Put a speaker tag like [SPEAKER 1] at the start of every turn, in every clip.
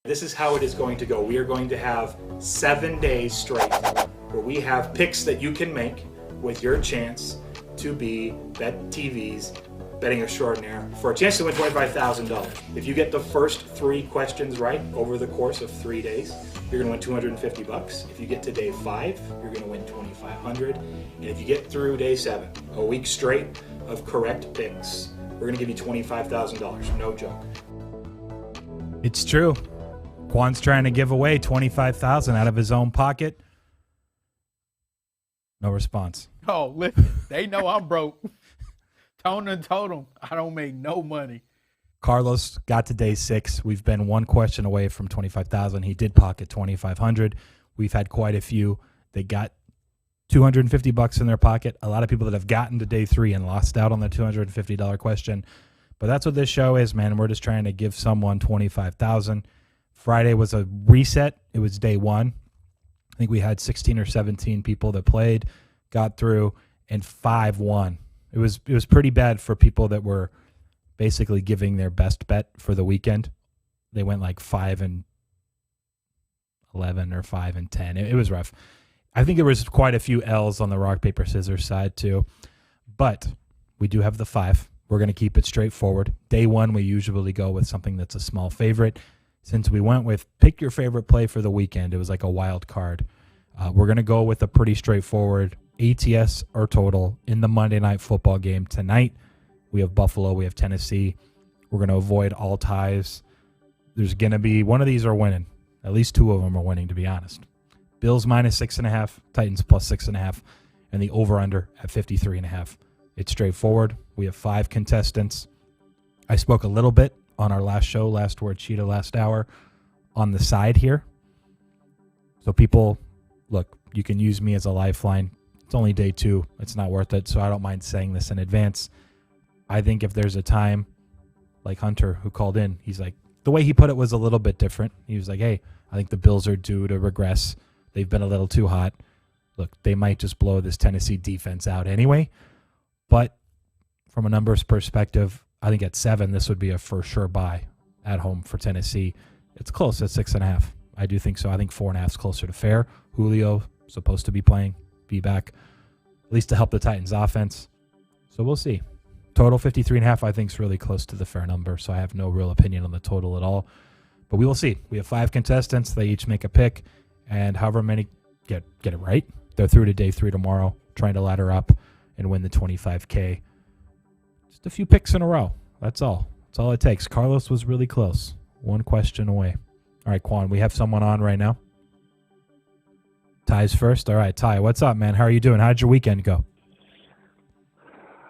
[SPEAKER 1] This is how it is going to go. We are going to have 7 days straight where we have picks that you can make with your chance to be BetTV's Betting Extraordinaire for a chance to win $25,000. If you get the first 3 questions right over the course of 3 days, you're going to win $250. If you get to day 5, you're going to win $2,500. And if you get through day 7, a week straight of correct picks, we're going to give you $25,000. No joke.
[SPEAKER 2] It's true. Quan's trying to give away $25,000 out of his own pocket. No response.
[SPEAKER 3] Oh, listen, they know I'm broke. Tone and told them I don't make no money.
[SPEAKER 2] Carlos got to day 6. We've been 1 question away from $25,000. He did pocket $2,500. We've had quite a few. They got $250 in their pocket. A lot of people that have gotten to day 3 and lost out on the $250 question. But that's what this show is, man. We're just trying to give someone $25,000. Friday was a reset. It was day 1. I think we had 16 or 17 people that played, got through, and 5 won. It was pretty bad for people that were basically giving their best bet for the weekend. They went like 5-11 or 5-10. It was rough. I think there was quite a few L's on the rock, paper, scissors side too. But we do have the 5. We're going to keep it straightforward. Day 1, we usually go with something that's a small favorite. Since we went with pick your favorite play for the weekend, it was like a wild card. We're going to go with a pretty straightforward ATS or total in the Monday Night Football game tonight. We have Buffalo. We have Tennessee. We're going to avoid all ties. There's going to be one of these are winning. At least 2 of them are winning, to be honest. Bills minus 6.5, Titans plus 6.5, and the over-under at 53.5. It's straightforward. We have 5 contestants. I spoke a little bit on our last show, Last Word Cheetah, last hour, on the side here. So people, look, you can use me as a lifeline. It's only day 2. It's not worth it, so I don't mind saying this in advance. I think if there's a time, like Hunter, who called in, he's like, the way he put it was a little bit different. He was like, hey, I think the Bills are due to regress. They've been a little too hot. Look, they might just blow this Tennessee defense out anyway. But from a numbers perspective, I think at 7, this would be a for sure buy at home for Tennessee. It's close at 6.5. I do think so. I think 4.5 is closer to fair. Julio supposed to be playing, be back, at least to help the Titans offense. So we'll see. Total 53.5, I think, is really close to the fair number. So I have no real opinion on the total at all. But we will see. We have 5 contestants. They each make a pick, and however many get it right, they're through to day 3 tomorrow, trying to ladder up and win the $25K. Just a few picks in a row. That's all. That's all it takes. Carlos was really close. 1 question away. All right, Quan, we have someone on right now. Ty's first. All right, Ty, what's up, man? How are you doing? How'd your weekend go?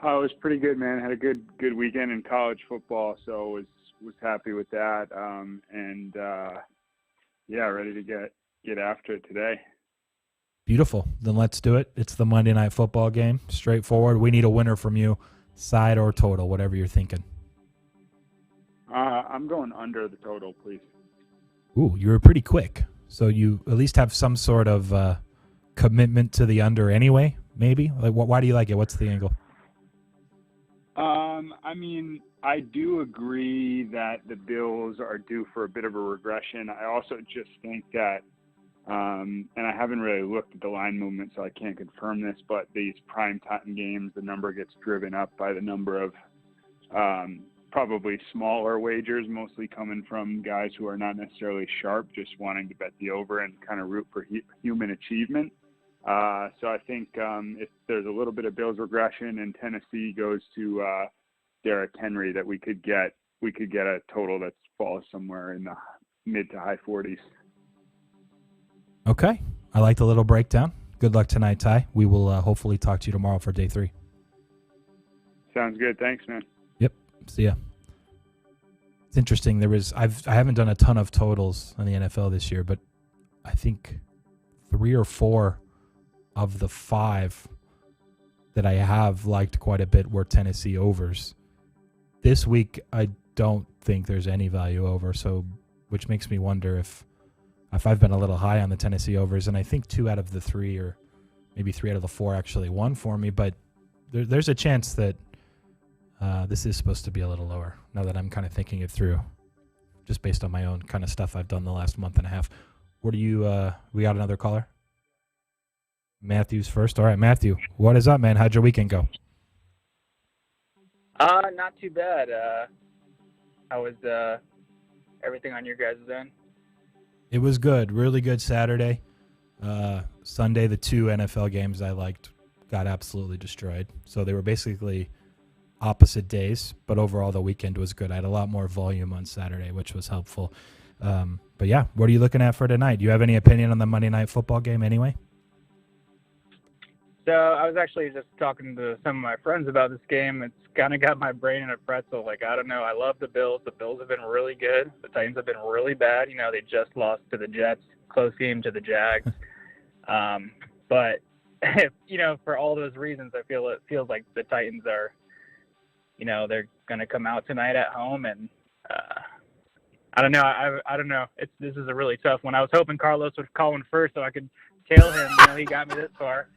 [SPEAKER 4] Oh, it was pretty good, man. Had a good weekend in college football, so was happy with that. Ready to get after it today.
[SPEAKER 2] Beautiful. Then let's do it. It's the Monday Night Football game. Straightforward. We need a winner from you. Side or total, whatever you're thinking.
[SPEAKER 4] I'm going under the total, please.
[SPEAKER 2] Ooh, you were pretty quick. So you at least have some sort of commitment to the under anyway, maybe? Like, why do you like it? What's the angle?
[SPEAKER 4] I do agree that the Bills are due for a bit of a regression. I also just think that, and I haven't really looked at the line movement, so I can't confirm this, but these prime time games, the number gets driven up by the number of probably smaller wagers, mostly coming from guys who are not necessarily sharp, just wanting to bet the over and kind of root for human achievement. So I think if there's a little bit of Bills regression and Tennessee goes to Derrick Henry, that we could get a total that falls somewhere in the mid to high 40s.
[SPEAKER 2] Okay. I like the little breakdown. Good luck tonight, Ty. We will hopefully talk to you tomorrow for day 3.
[SPEAKER 4] Sounds good. Thanks, man.
[SPEAKER 2] Yep. See ya. It's interesting. I haven't done a ton of totals in the NFL this year, but I think 3 or 4 of the 5 that I have liked quite a bit were Tennessee overs. This week, I don't think there's any value over, so which makes me wonder if I've been a little high on the Tennessee overs, and I think 2 out of the 3 or maybe 3 out of the 4 actually won for me, but there's a chance that this is supposed to be a little lower now that I'm kind of thinking it through. just based on my own kind of stuff I've done the last month and a half. What do you? We got another caller. Matthew's first. All right, Matthew, what is up, man? How'd your weekend go?
[SPEAKER 5] Not too bad. How was everything on your guys' end?
[SPEAKER 2] It was good. Really good Saturday. Sunday, the 2 NFL games I liked got absolutely destroyed. So they were basically opposite days, but overall the weekend was good. I had a lot more volume on Saturday, which was helpful. But yeah, what are you looking at for tonight? Do you have any opinion on the Monday Night Football game anyway?
[SPEAKER 5] So I was actually just talking to some of my friends about this game. It's kind of got my brain in a pretzel. Like, I don't know. I love the Bills. The Bills have been really good. The Titans have been really bad. You know, they just lost to the Jets. Close game to the Jags. But, you know, for all those reasons, it feels like the Titans are, you know, they're going to come out tonight at home. And I don't know. I don't know. This is a really tough one. I was hoping Carlos would call in first so I could tail him. You know, he got me this far.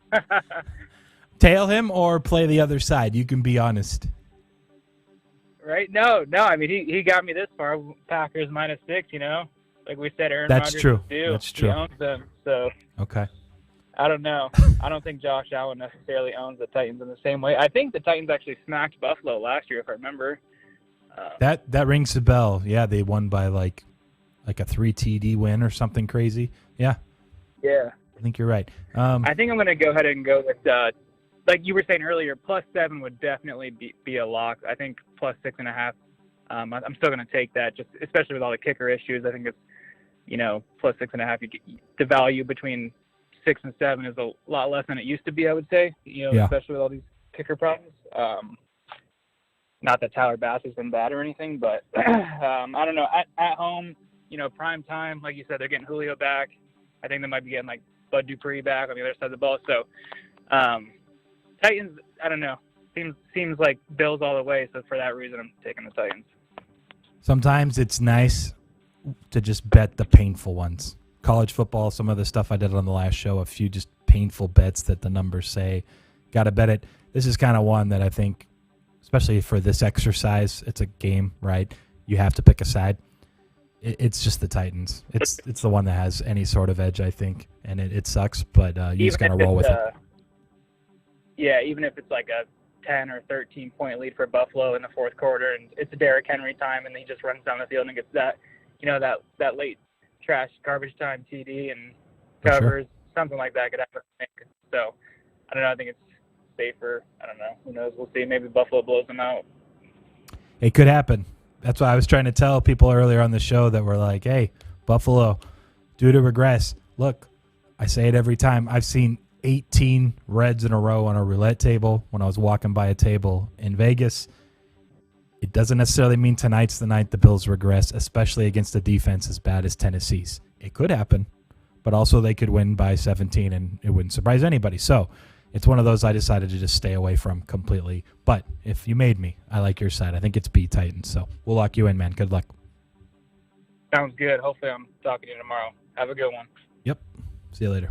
[SPEAKER 2] Tail him or play the other side? You can be honest.
[SPEAKER 5] Right? No. I mean, he got me this far. Packers -6. You know, like we said, Aaron
[SPEAKER 2] That's
[SPEAKER 5] Rodgers
[SPEAKER 2] true.
[SPEAKER 5] do.
[SPEAKER 2] That's true.
[SPEAKER 5] He owns them. So
[SPEAKER 2] Okay.
[SPEAKER 5] I don't know. I don't think Josh Allen necessarily owns the Titans in the same way. I think the Titans actually smacked Buffalo last year, if I remember.
[SPEAKER 2] That rings a bell. Yeah, they won by like a 3 TD win or something crazy. Yeah.
[SPEAKER 5] Yeah.
[SPEAKER 2] I think you're right.
[SPEAKER 5] I think I'm going to go ahead and go with, like you were saying earlier, +7 would definitely be a lock. I think +6.5. I'm still going to take that, just especially with all the kicker issues. I think it's, you know, +6.5. The value between 6 and 7 is a lot less than it used to be, I would say. You know,
[SPEAKER 2] Yeah.
[SPEAKER 5] especially with all these kicker problems. Not that Tyler Bass has been bad or anything, but I don't know. At home, you know, prime time, like you said, they're getting Julio back. I think they might be getting like Bud Dupree back on the other side of the ball. So Titans, I don't know. Seems like Bills all the way. So for that reason, I'm taking the Titans.
[SPEAKER 2] Sometimes it's nice to just bet the painful ones. College football, some of the stuff I did on the last show, a few just painful bets that the numbers say. Got to bet it. This is kind of one that I think, especially for this exercise, it's a game, right? You have to pick a side. It's just the Titans. It's the one that has any sort of edge, I think, and it sucks, but you just got to roll with it.
[SPEAKER 5] Yeah, even if it's like a 10 or 13 point lead for Buffalo in the fourth quarter, and it's Derrick Henry time, and he just runs down the field and gets that, you know, that late trash garbage time TD and covers, something like that could happen. So I don't know. I think it's safer. I don't know. Who knows? We'll see. Maybe Buffalo blows them out.
[SPEAKER 2] It could happen. That's why I was trying to tell people earlier on the show that were like, hey, Buffalo, due to regress. Look, I say it every time. I've seen 18 reds in a row on a roulette table when I was walking by a table in Vegas. It doesn't necessarily mean tonight's the night the Bills regress, especially against a defense as bad as Tennessee's. It could happen, but also they could win by 17, and it wouldn't surprise anybody. So it's one of those I decided to just stay away from completely. But if you made me, I like your side. I think it's B Titans. So we'll lock you in, man. Good luck.
[SPEAKER 5] Sounds good. Hopefully I'm talking to you tomorrow. Have a good one.
[SPEAKER 2] Yep. See you later.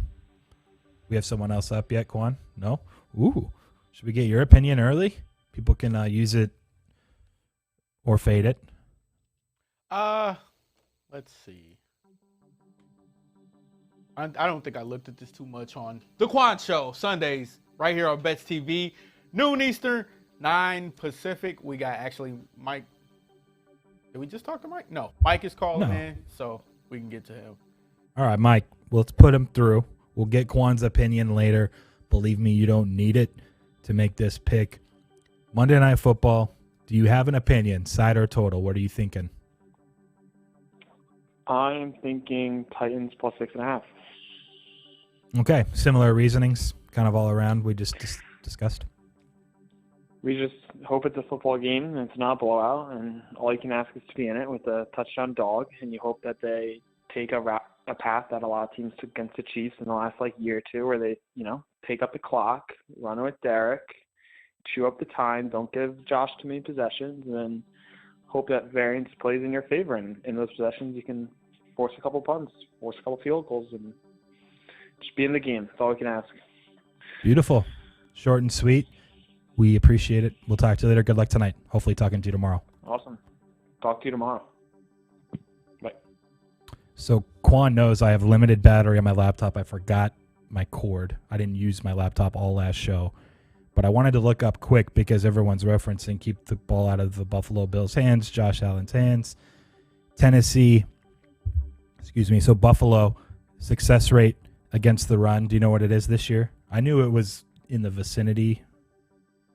[SPEAKER 2] We have someone else up yet, Kwan? No? Ooh. Should we get your opinion early? People can use it or fade it.
[SPEAKER 3] Let's see. I don't think I looked at this too much on The Quan Show, Sundays, right here on Bets TV, noon Eastern, 9 Pacific. We got actually Mike. Did we just talk to Mike? No. Mike is calling in, so we can get to him.
[SPEAKER 2] All right, Mike, let's put him through. We'll get Kwan's opinion later. Believe me, you don't need it to make this pick. Monday Night Football, do you have an opinion, side or total? What are you thinking?
[SPEAKER 6] I'm thinking Titans +6.5.
[SPEAKER 2] Okay, similar reasonings, kind of all around. We just discussed.
[SPEAKER 6] We just hope it's a football game and it's not a blowout, and all you can ask is to be in it with a touchdown dog, and you hope that they take a path that a lot of teams took against the Chiefs in the last year or two, where they, take up the clock, run with Derek, chew up the time, don't give Josh too many possessions, and then hope that variance plays in your favor. And in those possessions, you can force a couple punts, force a couple field goals, and just be in the game. That's all we can ask.
[SPEAKER 2] Beautiful. Short and sweet. We appreciate it. We'll talk to you later. Good luck tonight. Hopefully talking to you tomorrow.
[SPEAKER 6] Awesome. Talk to you tomorrow.
[SPEAKER 2] So Quan knows I have limited battery on my laptop. I forgot my cord. I didn't use my laptop all last show. But I wanted to look up quick because everyone's referencing keep the ball out of the Buffalo Bills' hands, Josh Allen's hands. Tennessee, so Buffalo, success rate against the run. Do you know what it is this year? I knew it was in the vicinity,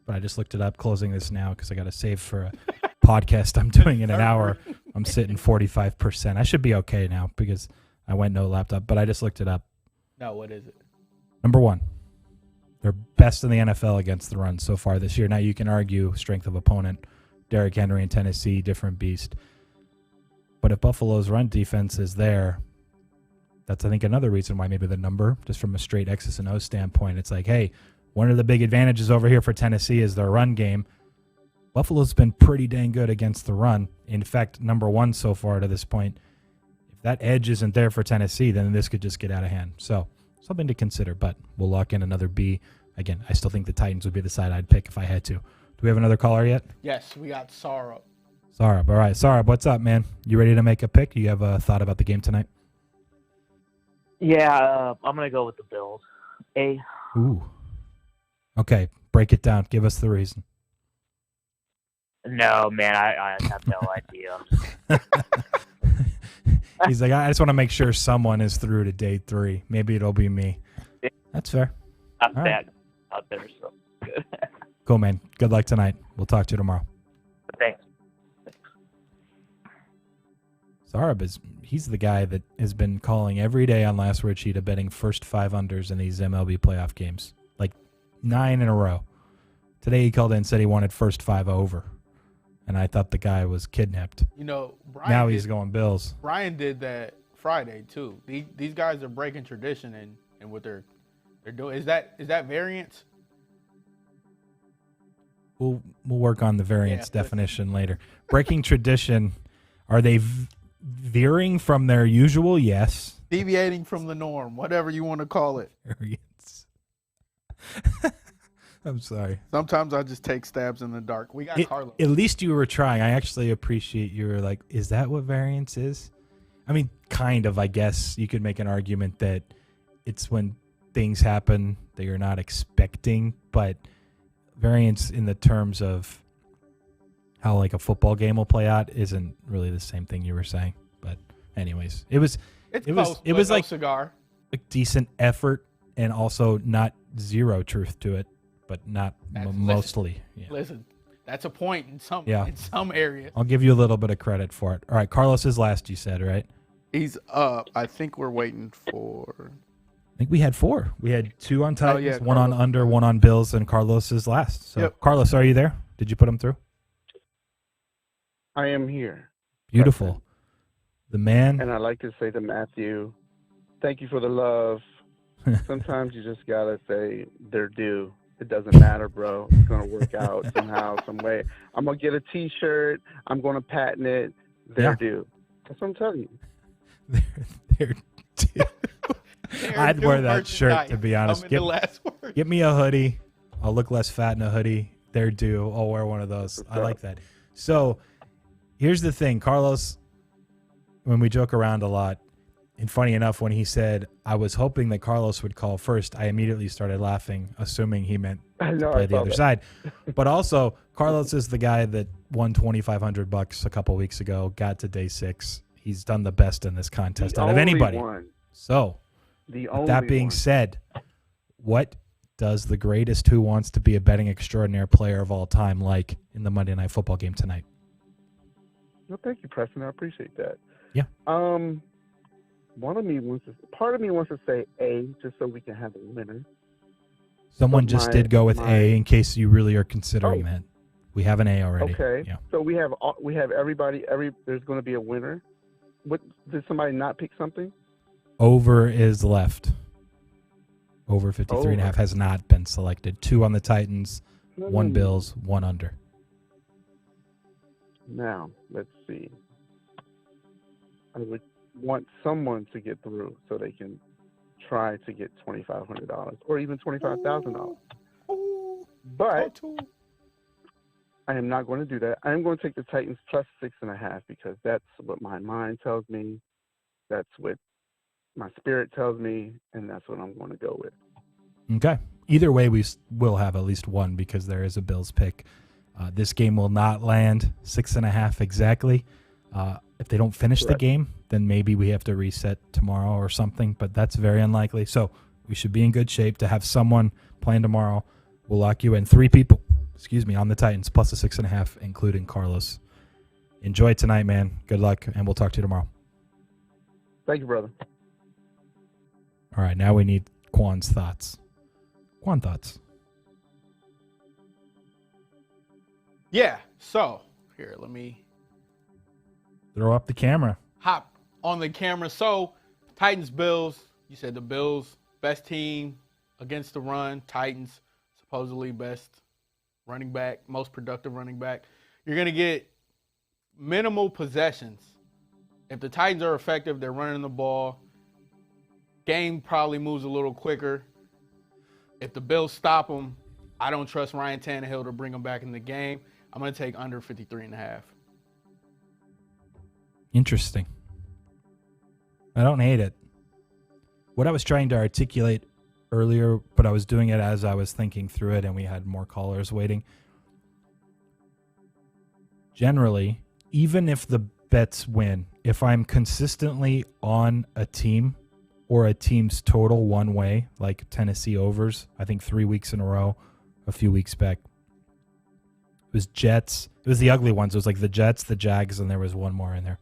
[SPEAKER 2] but I just looked it up, closing this now because I got to save for a podcast I'm doing in an hour. I'm sitting 45%. I should be okay now because I went no laptop, but I just looked it up.
[SPEAKER 3] No, what is it?
[SPEAKER 2] Number one, they're best in the NFL against the run so far this year. Now you can argue strength of opponent. Derrick Henry in Tennessee, different beast. But if Buffalo's run defense is there, that's, I think, another reason why maybe the number, just from a straight X's and O's standpoint, it's like, hey, one of the big advantages over here for Tennessee is their run game. Buffalo's been pretty dang good against the run. In fact, number one so far to this point. If that edge isn't there for Tennessee, then this could just get out of hand. So something to consider, but we'll lock in another B. Again, I still think the Titans would be the side I'd pick if I had to. Do we have another caller yet?
[SPEAKER 3] Yes, we got Sarah.
[SPEAKER 2] Sarab. All right. Sarab, what's up, man? You ready to make a pick? You have a thought about the game tonight?
[SPEAKER 7] Yeah, I'm going to go with the Bills. A.
[SPEAKER 2] Ooh. Okay. Break it down. Give us the reason.
[SPEAKER 7] No, man, I have no idea.
[SPEAKER 2] He's like, I just want to make sure someone is through to day 3. Maybe it'll be me. That's fair.
[SPEAKER 7] Not
[SPEAKER 2] All
[SPEAKER 7] bad out there, so good.
[SPEAKER 2] Cool, man. Good luck tonight. We'll talk to you tomorrow.
[SPEAKER 7] Thanks.
[SPEAKER 2] Sarab he's the guy that has been calling every day on Last Word Cheetah betting first 5 unders in these MLB playoff games. Like 9 in a row. Today he called in and said he wanted first 5 over. And I thought the guy was kidnapped.
[SPEAKER 3] You know, Brian
[SPEAKER 2] now he's going Bills.
[SPEAKER 3] Brian did that Friday too. These guys are breaking tradition and what they're doing. Is that variance?
[SPEAKER 2] We'll work on the variance definition later. Breaking tradition, are they veering from their usual? Yes.
[SPEAKER 3] Deviating from the norm, whatever you want to call it.
[SPEAKER 2] Variance. I'm sorry.
[SPEAKER 3] Sometimes I just take stabs in the dark. We got Carlos.
[SPEAKER 2] At least you were trying. I actually appreciate you were like, is that what variance is? I mean, kind of, I guess. You could make an argument that it's when things happen that you're not expecting, but variance in the terms of how like a football game will play out isn't really the same thing you were saying. But anyways, it was like
[SPEAKER 3] cigar.
[SPEAKER 2] A decent effort and also not zero truth to it. But not mostly.
[SPEAKER 3] Listen, that's a point in some areas.
[SPEAKER 2] I'll give you a little bit of credit for it. All right, Carlos is last, you said, right?
[SPEAKER 3] He's up. I think we're waiting for...
[SPEAKER 2] I think we had 4. We had 2 on Titans, 1
[SPEAKER 3] Carlos.
[SPEAKER 2] on under, 1 on Bills, and Carlos is last. So,
[SPEAKER 3] Yep.
[SPEAKER 2] Carlos, are you there? Did you put him through?
[SPEAKER 8] I am here.
[SPEAKER 2] Beautiful. The man.
[SPEAKER 8] And I like to say to Matthew, thank you for the love. Sometimes you just got to say they're due. It doesn't matter, bro. It's going to work out somehow, some way. I'm going to get a T-shirt. I'm going to patent it. They're due. That's what I'm telling you.
[SPEAKER 2] They're due. I'd wear that shirt, to be honest. Get me a hoodie. I'll look less fat in a hoodie. They're due. I'll wear one of those. I like that. So here's the thing, Carlos, when we joke around a lot, and funny enough, when he said, I was hoping that Carlos would call first, I immediately started laughing, assuming he meant to play the other side. But also, Carlos is the guy that won $2,500 a couple weeks ago, got to day 6. He's done the best in this contest out of anybody. So, with that being said, what does the greatest Who Wants to Be a Betting Extraordinaire player of all time like in the Monday Night Football game tonight?
[SPEAKER 8] Well, thank you, Preston. I appreciate that.
[SPEAKER 2] Yeah.
[SPEAKER 8] Part of me wants to say A, just so we can have a winner.
[SPEAKER 2] Someone just did go with A in case you really are considering that. We have an A already.
[SPEAKER 8] Okay.
[SPEAKER 2] Yeah.
[SPEAKER 8] So we have everybody. There's going to be a winner. What did somebody not pick something?
[SPEAKER 2] Over is left. Over 53.5 has not been selected. 2 on the Titans, 1 Bills, 1 under.
[SPEAKER 8] Now let's see. I would want someone to get through so they can try to get $2,500 or even $25,000. But I am not going to do that. I am going to take the Titans plus 6.5 because that's what my mind tells me. That's what my spirit tells me, and that's what I'm going to go with.
[SPEAKER 2] Okay. Either way, we will have at least one because there is a Bills pick. This game will not land 6.5 exactly. If they don't finish the game, then maybe we have to reset tomorrow or something, but that's very unlikely. So we should be in good shape to have someone playing tomorrow. We'll lock you in 3 people, on the Titans, plus a 6.5, including Carlos. Enjoy tonight, man. Good luck, and we'll talk to you tomorrow.
[SPEAKER 8] Thank you, brother.
[SPEAKER 2] All right, now we need Quan's thoughts. Quan, thoughts?
[SPEAKER 3] Yeah, so here, let me
[SPEAKER 2] Throw up the camera.
[SPEAKER 3] hop on the camera. So, Titans, Bills. You said the Bills, best team against the run. Titans, supposedly best running back, most productive running back. You're going to get minimal possessions. If the Titans are effective, they're running the ball. Game probably moves a little quicker. If the Bills stop them, I don't trust Ryan Tannehill to bring them back in the game. I'm going to take under 53.5.
[SPEAKER 2] Interesting. I don't hate it. What I was trying to articulate earlier, but I was doing it as I was thinking through it and we had more callers waiting. Generally, even if the bets win, if I'm consistently on a team or a team's total one way, like Tennessee overs, I think 3 weeks in a row, a few weeks back, it was Jets. It was the ugly ones. It was like the Jets, the Jags, and there was one more in there.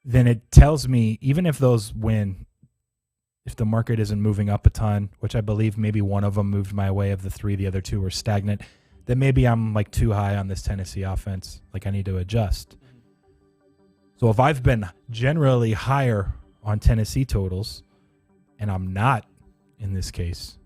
[SPEAKER 2] Then it tells me, even if those win, if the market isn't moving up a ton, which I believe maybe one of them moved my way of the 3, the other 2 were stagnant, then maybe I'm like too high on this Tennessee offense. Like I need to adjust. So if I've been generally higher on Tennessee totals, and I'm not in this case,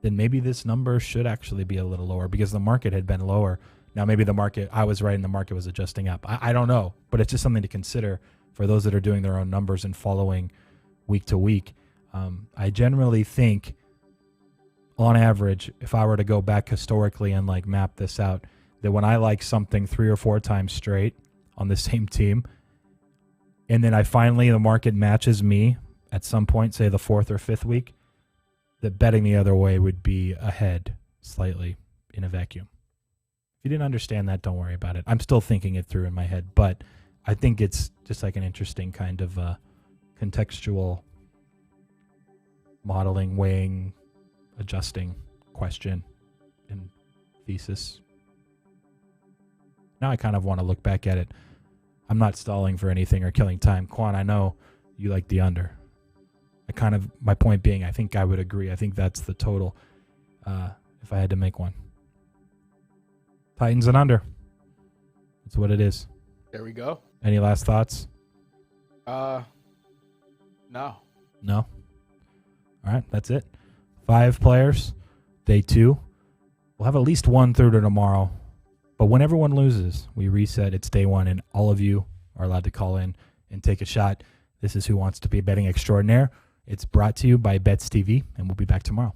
[SPEAKER 2] then maybe this number should actually be a little lower because the market had been lower. Now, maybe I was right and the market was adjusting up. I don't know, but it's just something to consider for those that are doing their own numbers and following week to week. I generally think, on average, if I were to go back historically and like map this out, that when I like something 3 or 4 times straight on the same team, and then the market matches me at some point, say the 4th or 5th week, that betting the other way would be ahead slightly in a vacuum. If you didn't understand that, don't worry about it. I'm still thinking it through in my head, but I think it's just like an interesting kind of contextual modeling, weighing, adjusting question and thesis. Now I kind of want to look back at it. I'm not stalling for anything or killing time. Quan, I know you like the under. My point being, I think I would agree. I think that's the total if I had to make one. Titans and under. That's what it is.
[SPEAKER 3] There we go.
[SPEAKER 2] Any last thoughts?
[SPEAKER 3] No.
[SPEAKER 2] No? All right, that's it. 5 players, day 2. We'll have at least one through to tomorrow. But when everyone loses, we reset. It's day 1, and all of you are allowed to call in and take a shot. This is Who Wants to Be a Betting Extraordinaire. It's brought to you by Bets TV, and we'll be back tomorrow.